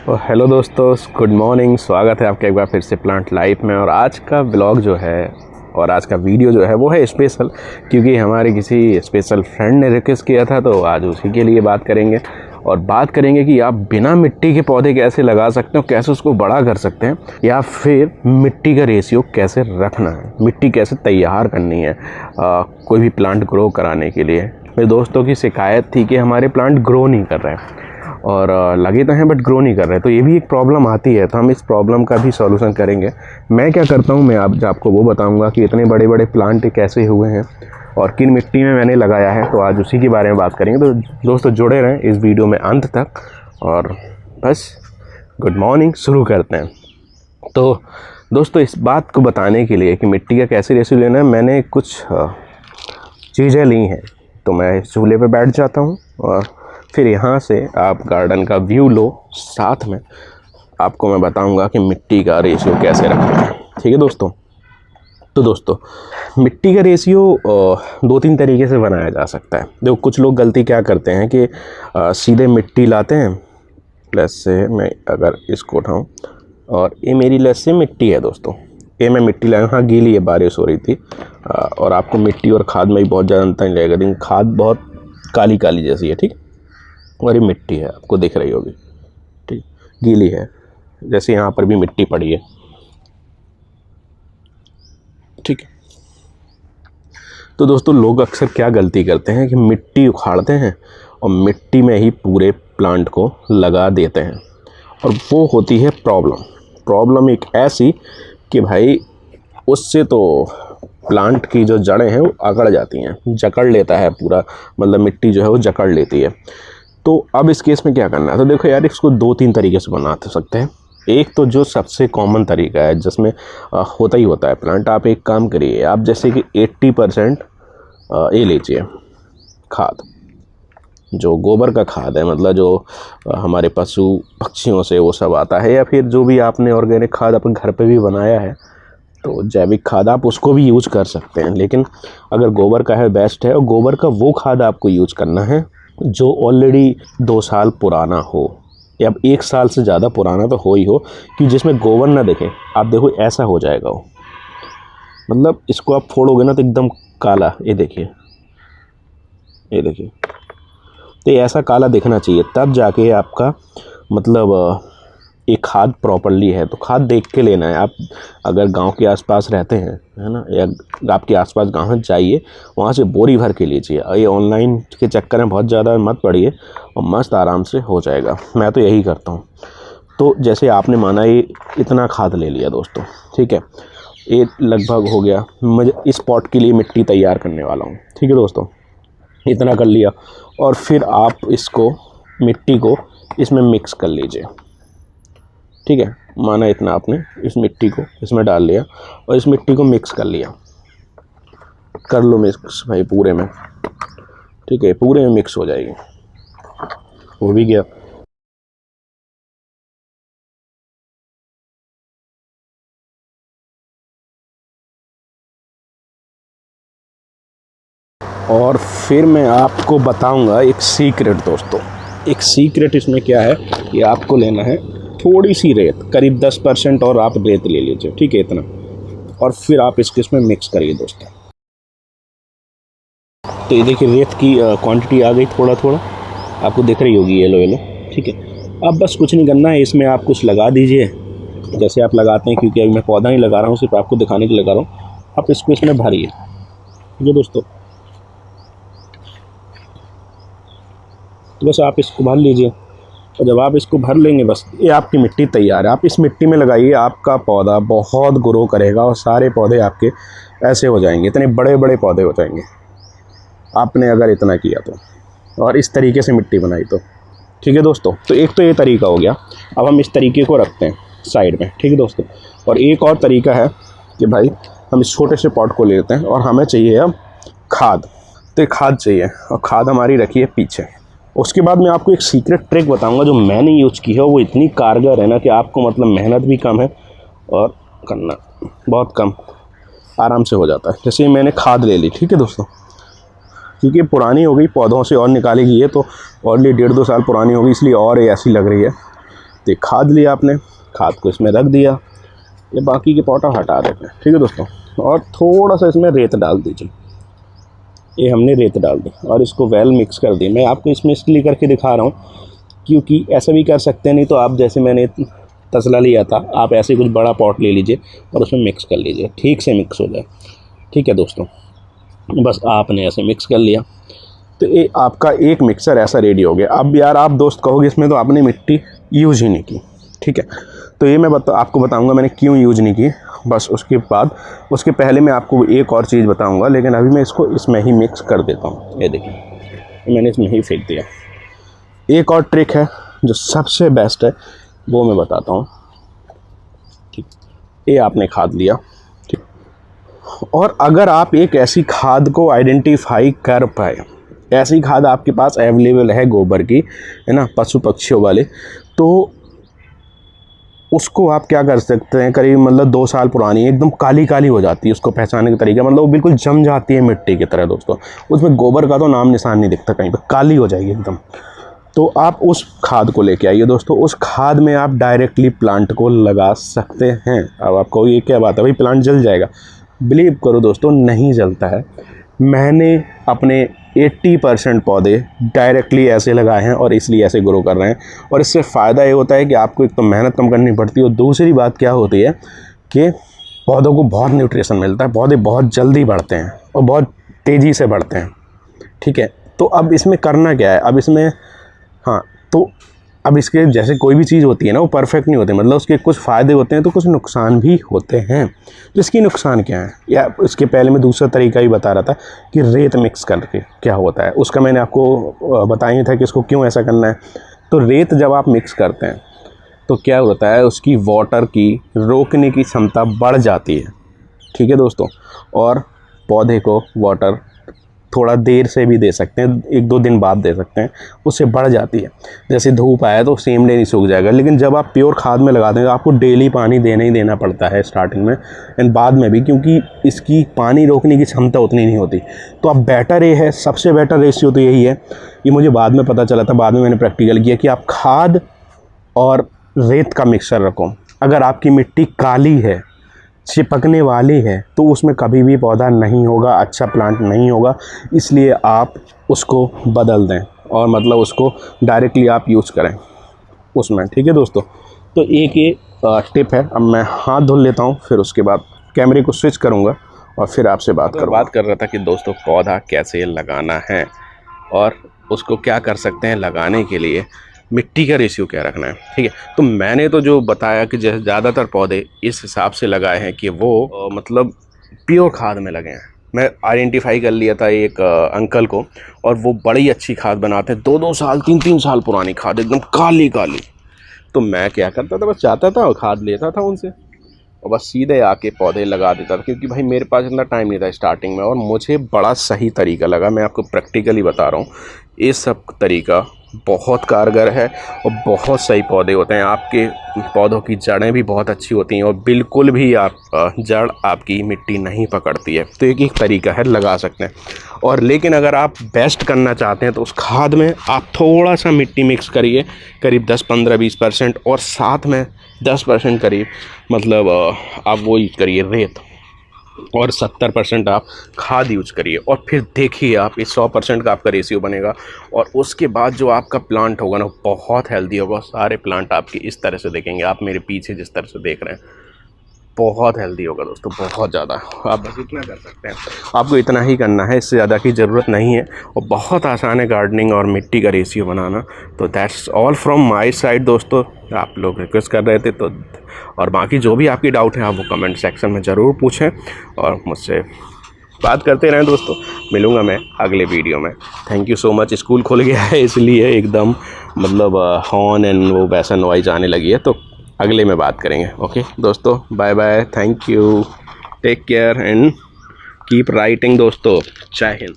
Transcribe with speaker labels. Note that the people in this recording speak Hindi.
Speaker 1: हेलो दोस्तों, गुड मॉर्निंग। स्वागत है आपका एक बार फिर से प्लांट लाइफ में। और आज का व्लॉग जो है और आज का वीडियो जो है वो है स्पेशल, क्योंकि हमारे किसी स्पेशल फ्रेंड ने रिक्वेस्ट किया था, तो आज उसी के लिए बात करेंगे। और बात करेंगे कि आप बिना मिट्टी के पौधे कैसे लगा सकते हो, कैसे उसको बड़ा कर सकते हैं, या फिर मिट्टी का रेशियो कैसे रखना है, मिट्टी कैसे तैयार करनी है कोई भी प्लांट ग्रो कराने के लिए। मेरे दोस्तों की शिकायत थी कि हमारे प्लांट ग्रो नहीं कर रहे हैं और लगे तो हैं बट ग्रो नहीं कर रहे, तो ये भी एक प्रॉब्लम आती है। तो हम इस प्रॉब्लम का भी सॉल्यूशन करेंगे। मैं क्या करता हूँ, मैं आपको वो बताऊँगा कि इतने बड़े बड़े प्लांट कैसे हुए हैं और किन मिट्टी में मैंने लगाया है, तो आज उसी के बारे में बात करेंगे। तो दोस्तों जुड़े रहें इस वीडियो में अंत तक। और बस गुड मॉर्निंग, शुरू करते हैं। तो दोस्तों इस बात को बताने के लिए कि मिट्टी का कैसे रेशियो लेना है, मैंने कुछ चीज़ें ली हैं। तो मैं इस चूल्हे पर बैठ जाता हूँ और फिर यहाँ से आप गार्डन का व्यू लो, साथ में आपको मैं बताऊंगा कि मिट्टी का रेशियो कैसे रखना है। ठीक है दोस्तों। तो दोस्तों मिट्टी का रेशियो 2-3 तरीके से बनाया जा सकता है। देखो कुछ लोग गलती क्या करते हैं कि सीधे मिट्टी लाते हैं। प्लस से मैं अगर इसको उठाऊँ और ये मेरी लस से मिट्टी है दोस्तों, ये मैं मिट्टी लाया हूँ। हाँ गीली है, बारिश हो रही थी। और आपको मिट्टी और खाद में ही बहुत ज़्यादा अंतर नहीं लगेगा, लेकिन खाद बहुत काली काली जैसी है। ठीक, और ये मिट्टी है, आपको दिख रही होगी। ठीक, गीली है, जैसे यहाँ पर भी मिट्टी पड़ी है। ठीक है। तो दोस्तों लोग अक्सर क्या गलती करते हैं कि मिट्टी उखाड़ते हैं और मिट्टी में ही पूरे प्लांट को लगा देते हैं, और वो होती है प्रॉब्लम एक ऐसी कि भाई उससे तो प्लांट की जो जड़ें हैं वो अकड़ जाती हैं, जकड़ लेता है पूरा, मतलब मिट्टी जो है वो जकड़ लेती है। तो अब इस केस में क्या करना है, तो देखो यार इसको 2-3 तरीके से बना सकते हैं। एक तो जो सबसे कॉमन तरीका है जिसमें होता ही होता है प्लांट, आप एक काम करिए, आप जैसे कि 80% ये लीजिए खाद, जो गोबर का खाद है, मतलब जो हमारे पशु पक्षियों से वो सब आता है, या फिर जो भी आपने ऑर्गेनिक खाद अपने घर पे भी बनाया है, तो जैविक खाद आप उसको भी यूज कर सकते हैं। लेकिन अगर गोबर का है बेस्ट है, और गोबर का वो खाद आपको यूज करना है जो ऑलरेडी 2 साल पुराना हो, या अब 1 साल से ज़्यादा पुराना तो हो ही हो, कि जिसमें गोबर ना दिखे। आप देखो ऐसा हो जाएगा वो, मतलब इसको आप फोड़ोगे ना तो एकदम काला, ये देखिए, ये देखिए, तो ये ऐसा काला दिखना चाहिए, तब जाके आपका मतलब एक खाद प्रॉपरली है। तो खाद देख के लेना है। आप अगर गांव के आसपास रहते हैं, है ना, या आपके आसपास गांव है, जाइए वहाँ से बोरी भर के लीजिए। ये ऑनलाइन के चक्कर में बहुत ज़्यादा मत पड़िए, और मस्त आराम से हो जाएगा। मैं तो यही करता हूँ। तो जैसे आपने माना ये इतना खाद ले लिया दोस्तों, ठीक है, ये लगभग हो गया। मैं इस पॉट के लिए मिट्टी तैयार करने वाला हूँ। ठीक है दोस्तों, इतना कर लिया, और फिर आप इसको मिट्टी को इसमें मिक्स कर लीजिए। ठीक है, माना इतना आपने इस मिट्टी को इसमें डाल लिया और इस मिट्टी को मिक्स कर लिया। कर लो मिक्स भाई पूरे में। ठीक है, पूरे में मिक्स हो जाएगी, हो भी गया। और फिर मैं आपको बताऊंगा एक सीक्रेट दोस्तों। एक सीक्रेट इसमें क्या है कि आपको लेना है थोड़ी सी रेत, करीब 10%, और आप रेत ले लीजिए। ठीक है, इतना, और फिर आप इसके इसमें मिक्स करिए दोस्तों। तो ये देखिए रेत की क्वांटिटी आ गई, थोड़ा थोड़ा आपको दिख रही होगी, येलो येलो। ठीक है, अब बस कुछ नहीं करना है, इसमें आप कुछ लगा दीजिए जैसे आप लगाते हैं, क्योंकि अभी मैं पौधा नहीं लगा रहा हूँ, सिर्फ आपको दिखाने के लिए लगा रहा हूँ। आप इसको इसमें भरिए। ठीक है दोस्तों, तो बस आप इसको भर लीजिए, और जब आप इसको भर लेंगे बस ये आपकी मिट्टी तैयार है। आप इस मिट्टी में लगाइए, आपका पौधा बहुत ग्रो करेगा और सारे पौधे आपके ऐसे हो जाएंगे, इतने बड़े बड़े पौधे हो जाएंगे आपने अगर इतना किया तो, और इस तरीके से मिट्टी बनाई तो। ठीक है दोस्तों, तो एक तो ये तरीका हो गया। अब हम इस तरीके को रखते हैं साइड में। ठीक है दोस्तों, और एक और तरीका है कि भाई हम इस छोटे से पॉट को ले लेते हैं, और हमें चाहिए अब खाद। तो एक खाद चाहिए, और खाद हमारी रखी है पीछे। उसके बाद मैं आपको एक सीक्रेट ट्रिक बताऊंगा जो मैंने यूज़ की है, वो इतनी कारगर है ना कि आपको मतलब मेहनत भी कम है और करना बहुत कम, आराम से हो जाता है। जैसे मैंने खाद ले ली, ठीक है दोस्तों, क्योंकि पुरानी हो गई, पौधों से और निकाली गई है, तो ऑलरेडी 1.5-2 साल पुरानी हो गई, इसलिए और ये ऐसी लग रही है। तो ये खाद लिया आपने, खाद को इसमें रख दिया, ये बाकी के पॉटा हटा देते हैं, ठीक है दोस्तों। और थोड़ा सा इसमें रेत डाल दीजिए, ये हमने रेत डाल दी और इसको वेल मिक्स कर दी। मैं आपको इसमें इसलिए करके दिखा रहा हूँ क्योंकि ऐसा भी कर सकते हैं, नहीं तो आप जैसे मैंने तसला लिया था, आप ऐसे कुछ बड़ा पॉट ले लीजिए और उसमें मिक्स कर लीजिए, ठीक से मिक्स हो जाए, ठीक है दोस्तों। बस आपने ऐसे मिक्स कर लिया तो ये आपका एक मिक्सर ऐसा रेडी हो गया। अब यार आप दोस्त कहोगे इसमें तो आपने मिट्टी यूज ही नहीं की, ठीक है, तो ये मैं आपको बताऊंगा मैंने क्यों यूज नहीं की। बस उसके पहले मैं आपको एक और चीज़ बताऊंगा, लेकिन अभी मैं इसको इसमें ही मिक्स कर देता हूँ। ये देखिए मैंने इसमें ही फेंक दिया। एक और ट्रिक है जो सबसे बेस्ट है, वो मैं बताता हूँ, ठीक। ये आपने खाद लिया, ठीक, और अगर आप एक ऐसी खाद को आइडेंटिफाई कर पाए, ऐसी खाद आपके पास अवेलेबल है गोबर की, है ना, पशु पक्षियों वाले, तो उसको आप क्या कर सकते हैं, करीब मतलब 2 साल पुरानी एकदम काली काली हो जाती है, उसको पहचानने का तरीका मतलब वो बिल्कुल जम जाती है मिट्टी की तरह दोस्तों, उसमें गोबर का तो नाम निशान नहीं दिखता कहीं पर, काली हो जाएगी एकदम। तो आप उस खाद को लेके आइए दोस्तों, उस खाद में आप डायरेक्टली प्लांट को लगा सकते हैं। अब आपको ये क्या बात है भाई प्लांट जल जाएगा, बिलीव करो दोस्तों नहीं जलता है। मैंने अपने 80% पौधे डायरेक्टली ऐसे लगाए हैं और इसलिए ऐसे ग्रो कर रहे हैं, और इससे फ़ायदा ये होता है कि आपको एक तो मेहनत कम करनी पड़ती है और दूसरी बात क्या होती है कि पौधों को बहुत न्यूट्रिशन मिलता है, पौधे बहुत जल्दी बढ़ते हैं और बहुत तेज़ी से बढ़ते हैं, ठीक है। तो अब इसमें करना क्या है, अब इसमें हाँ, तो अब इसके जैसे कोई भी चीज़ होती है ना वो परफेक्ट नहीं होती, मतलब उसके कुछ फ़ायदे होते हैं तो कुछ नुकसान भी होते हैं। तो इसकी नुकसान क्या है, या इसके पहले मैं दूसरा तरीका ही बता रहा था कि रेत मिक्स करके क्या होता है, उसका मैंने आपको बताया था कि इसको क्यों ऐसा करना है। तो रेत जब आप मिक्स करते हैं तो क्या होता है, उसकी वाटर की रोकने की क्षमता बढ़ जाती है, ठीक है दोस्तों, और पौधे को वाटर थोड़ा देर से भी दे सकते हैं, 1-2 दिन बाद दे सकते हैं, उससे बढ़ जाती है। जैसे धूप आया तो सेम डे नहीं सूख जाएगा, लेकिन जब आप प्योर खाद में लगा दें तो आपको डेली पानी देना ही देना पड़ता है स्टार्टिंग में एंड बाद में भी, क्योंकि इसकी पानी रोकने की क्षमता उतनी नहीं होती। तो अब बेटर ये है, सबसे बेटर रेशियो तो यही है, ये मुझे बाद में पता चला था, बाद में मैंने प्रैक्टिकल किया कि आप खाद और रेत का मिक्सर रखो। अगर आपकी मिट्टी काली है, चिपकने वाली है, तो उसमें कभी भी पौधा नहीं होगा, अच्छा प्लांट नहीं होगा, इसलिए आप उसको बदल दें और मतलब उसको डायरेक्टली आप यूज़ करें उसमें, ठीक है दोस्तों। तो एक ये टिप है। अब मैं हाथ धुल लेता हूँ, फिर उसके बाद कैमरे को स्विच करूँगा और फिर आपसे बात कर रहा था कि दोस्तों पौधा कैसे लगाना है और उसको क्या कर सकते हैं लगाने के लिए, मिट्टी का रेशियो क्या रखना है, ठीक है। तो मैंने तो जो बताया कि जैसे ज़्यादातर पौधे इस हिसाब से लगाए हैं कि वो मतलब प्योर खाद में लगे हैं। मैं आइडेंटिफाई कर लिया था एक अंकल को, और वो बड़ी अच्छी खाद बनाते हैं, 2-2 साल 3-3 साल पुरानी खाद, एकदम काली काली। तो मैं क्या करता था, बस जाता था और खाद लेता था उनसे और बस सीधे आके पौधे लगा देता था, क्योंकि भाई मेरे पास इतना टाइम नहीं था स्टार्टिंग में, और मुझे बड़ा सही तरीका लगा। मैं आपको प्रैक्टिकली बता रहा हूँ, ये सब तरीका बहुत कारगर है और बहुत सही पौधे होते हैं। आपके पौधों की जड़ें भी बहुत अच्छी होती हैं और बिल्कुल भी जड़ आपकी मिट्टी नहीं पकड़ती है। तो एक तरीका है, लगा सकते हैं। और लेकिन अगर आप बेस्ट करना चाहते हैं तो उस खाद में आप थोड़ा सा मिट्टी मिक्स करिए, करीब 10-15-20%, और साथ में 10% करीब मतलब आप वो यूज करिए रेत, और 70% आप खाद यूज करिए, और फिर देखिए आप इस 100% का आपका रेशियो बनेगा। और उसके बाद जो आपका प्लांट होगा ना बहुत हेल्दी होगा। सारे प्लांट आपके इस तरह से देखेंगे, आप मेरे पीछे जिस तरह से देख रहे हैं, बहुत हेल्दी होगा दोस्तों, बहुत ज़्यादा। आप बस इतना कर सकते हैं, आपको इतना ही करना है, इससे ज़्यादा की ज़रूरत नहीं है, और बहुत आसान है गार्डनिंग और मिट्टी का रेशियो बनाना। तो that's all from my side दोस्तों। आप लोग रिक्वेस्ट कर रहे थे तो, और बाकी जो भी आपकी डाउट है आप वो कमेंट सेक्शन में ज़रूर पूछें और मुझसे बात करते रहें दोस्तों। मिलूँगा मैं अगले वीडियो में। Thank you so much. School खुल गया है इसलिए एकदम मतलब हॉर्न एंड वो वैसा नॉइज आने लगी है, तो अगले में बात करेंगे। ओके दोस्तों, bye bye, thank you, take care and keep writing दोस्तों। जय हिंद।